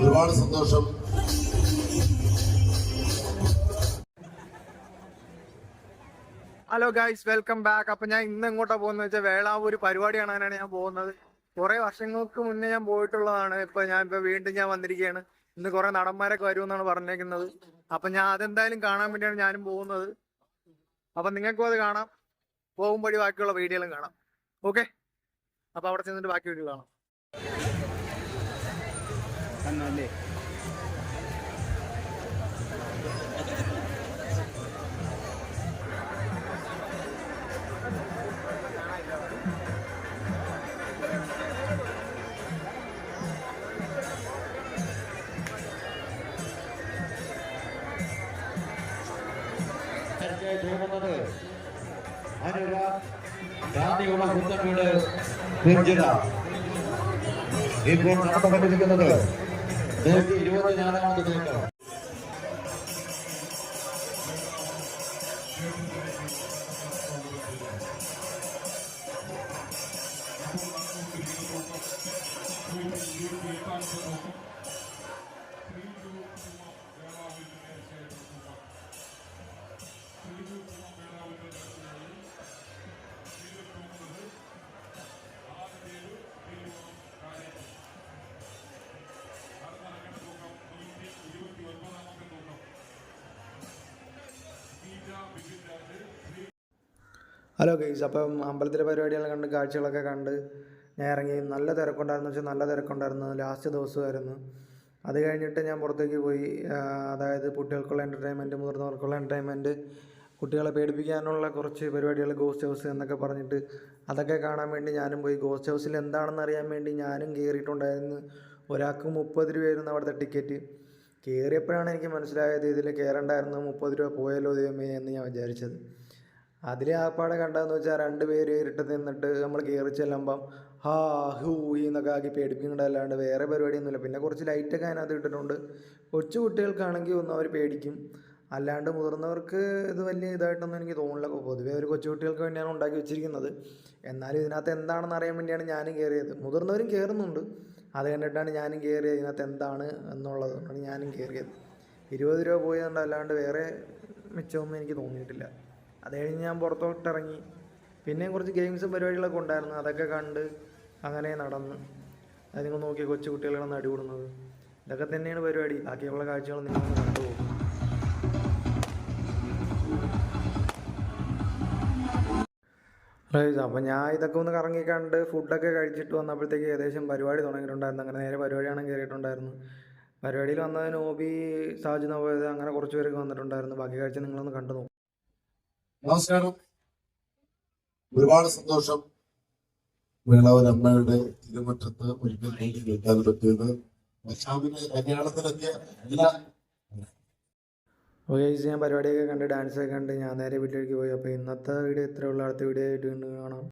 ഒരുപാട് സന്തോഷം. Hello guys, welcome back. അപ്പൊ ഞാൻ ഇന്ന് എങ്ങോട്ടാ പോകുന്നത് വെച്ചാൽ വേളാവൂർ പരിപാടി കാണാനാണ് ഞാൻ പോകുന്നത്. കുറെ വർഷങ്ങൾക്ക് മുന്നേ ഞാൻ പോയിട്ടുള്ളതാണ്. ഇപ്പൊ വീണ്ടും ഞാൻ വന്നിരിക്കുകയാണ്. ഇന്ന് കുറെ നടന്മാരൊക്കെ വരുമെന്നാണ് പറഞ്ഞേക്കുന്നത്. അപ്പൊ ഞാൻ അതെന്തായാലും കാണാൻ വേണ്ടിയാണ് ഞാനും പോകുന്നത്. അപ്പൊ നിങ്ങൾക്കും അത് കാണാം, പോകുമ്പോഴി ബാക്കിയുള്ള വീഡിയോകളും കാണാം. ഓക്കെ, അപ്പൊ അവിടെ ചെന്നിട്ട് ബാക്കി വീഡിയോ കാണാം. ഗാന്ധിയുള്ള പുത്തൻവീട് രഞ്ജിത ഇപ്പോൾ നടന്നുകൊണ്ടിരിക്കുന്നത് 124ാമത് നീക്കം. ഹലോ ഗൈസ്, അപ്പം അമ്പലത്തിലെ പരിപാടികളെല്ലാം കണ്ട് കാഴ്ചകളൊക്കെ കണ്ട് ഞാൻ ഇറങ്ങി. നല്ല തിരക്കുണ്ടായിരുന്നു വെച്ചാൽ നല്ല തിരക്കുണ്ടായിരുന്നു. ലാസ്റ്റ് ദിവസമായിരുന്നു. അത് കഴിഞ്ഞിട്ട് ഞാൻ പുറത്തേക്ക് പോയി. അതായത് കുട്ടികൾക്കുള്ള എൻ്റർടൈൻമെൻറ്റ്, മുതിർന്നവർക്കുള്ള എൻ്റർടൈൻമെൻറ്റ്, കുട്ടികളെ പേടിപ്പിക്കാനുള്ള കുറച്ച് പരിപാടികൾ, ഗോസ്റ്റ് ഹൗസ് എന്നൊക്കെ പറഞ്ഞിട്ട് അതൊക്കെ കാണാൻ വേണ്ടി ഞാനും പോയി. ഗോസ്റ്റ് ഹൗസിൽ എന്താണെന്ന് അറിയാൻ വേണ്ടി ഞാനും കയറിയിട്ടുണ്ടായിരുന്നു. ഒരാൾക്ക് 30 രൂപയായിരുന്നു അവിടുത്തെ ടിക്കറ്റ്. കയറിയപ്പോഴാണ് എനിക്ക് മനസ്സിലായത് ഇതിൽ കയറണ്ടായിരുന്നു, 30 രൂപ പോയല്ലോ ദൈവമേ എന്ന് ഞാൻ വിചാരിച്ചത്. അതിൽ ആപ്പാടെ കണ്ടതെന്ന് വെച്ചാൽ 2 പേര് ഇരുട്ടത്ത് നിന്നിട്ട് നമ്മൾ കയറി ചെല്ലുമ്പം ഹാ ഹൂ എന്നൊക്കെ ആക്കി പേടിപ്പിക്കേണ്ടതല്ലാണ്ട് വേറെ പരിപാടിയൊന്നുമില്ല. പിന്നെ കുറച്ച് ലൈറ്റൊക്കെ അതിനകത്ത് ഇട്ടിട്ടുണ്ട്. കൊച്ചു കുട്ടികൾക്കാണെങ്കിൽ ഒന്ന് അവർ പേടിക്കും, അല്ലാണ്ട് മുതിർന്നവർക്ക് ഇത് വലിയ ഇതായിട്ടൊന്നും എനിക്ക് തോന്നില്ല. പൊതുവേ ഒരു കൊച്ചു കുട്ടികൾക്ക് വേണ്ടിയാണ് ഉണ്ടാക്കി വെച്ചിരിക്കുന്നത്. എന്നാലും ഇതിനകത്ത് എന്താണെന്ന് അറിയാൻ വേണ്ടിയാണ് ഞാനും കയറിയത്. മുതിർന്നവരും കയറുന്നുണ്ട്, അത് കണ്ടിട്ടാണ് ഞാനും കയറിയത്. ഇതിനകത്ത് എന്താണ് എന്നുള്ളതുകൊണ്ടാണ് ഞാനും കയറിയത്. 20 രൂപ പോയതുകൊണ്ട് അല്ലാണ്ട് വേറെ മിച്ചമൊന്നും എനിക്ക് തോന്നിയിട്ടില്ല. അത് കഴിഞ്ഞ് ഞാൻ പുറത്തോട്ടിറങ്ങി. പിന്നെയും കുറച്ച് ഗെയിംസും പരിപാടികളൊക്കെ ഉണ്ടായിരുന്നു, അതൊക്കെ കണ്ട് അങ്ങനെ നടന്ന്. അത് നിങ്ങൾ നോക്കിയ കൊച്ചു കുട്ടികളാണ് അടികൂടുന്നത്. ഇതൊക്കെ തന്നെയാണ് പരിപാടി. ബാക്കിയുള്ള കാഴ്ചകൾ നിങ്ങളൊന്ന് കണ്ടുപോകും. അപ്പം ഞാൻ ഇതൊക്കെ ഒന്ന് കറങ്ങി കണ്ട് ഫുഡൊക്കെ കഴിച്ചിട്ട് വന്നപ്പോഴത്തേക്ക് ഏകദേശം പരിപാടി തുടങ്ങിയിട്ടുണ്ടായിരുന്നു. അങ്ങനെ നേരെ പരിപാടിയാണ് കയറിയിട്ടുണ്ടായിരുന്നു. പരിപാടിയിൽ വന്നതിന് ഓബി, സാജ് നവോദയ, അങ്ങനെ കുറച്ച് പേരൊക്കെ വന്നിട്ടുണ്ടായിരുന്നു. ബാക്കി കാഴ്ച നിങ്ങളൊന്ന് കണ്ടു നോക്കും. നമസ്കാരം. ഒരുപാട് സന്തോഷം. വേളാവൂർ അമ്മയുടെ തിരുമുറ്റത്ത് ഒരിക്കൽ കൂടി കേൾക്കാൻ പറ്റിയത്. കല്യാണത്തിനെത്തിയ എല്ലാ ഞാൻ പരിപാടിയൊക്കെ കണ്ട് ഡാൻസൊക്കെ കണ്ട് ഞാൻ നേരെ വീട്ടിലേക്ക് പോയി. അപ്പോൾ ഇന്നത്തെ വീഡിയോ ഇത്രയുള്ള, അടുത്ത വീഡിയോ ആയിട്ട് കാണാം.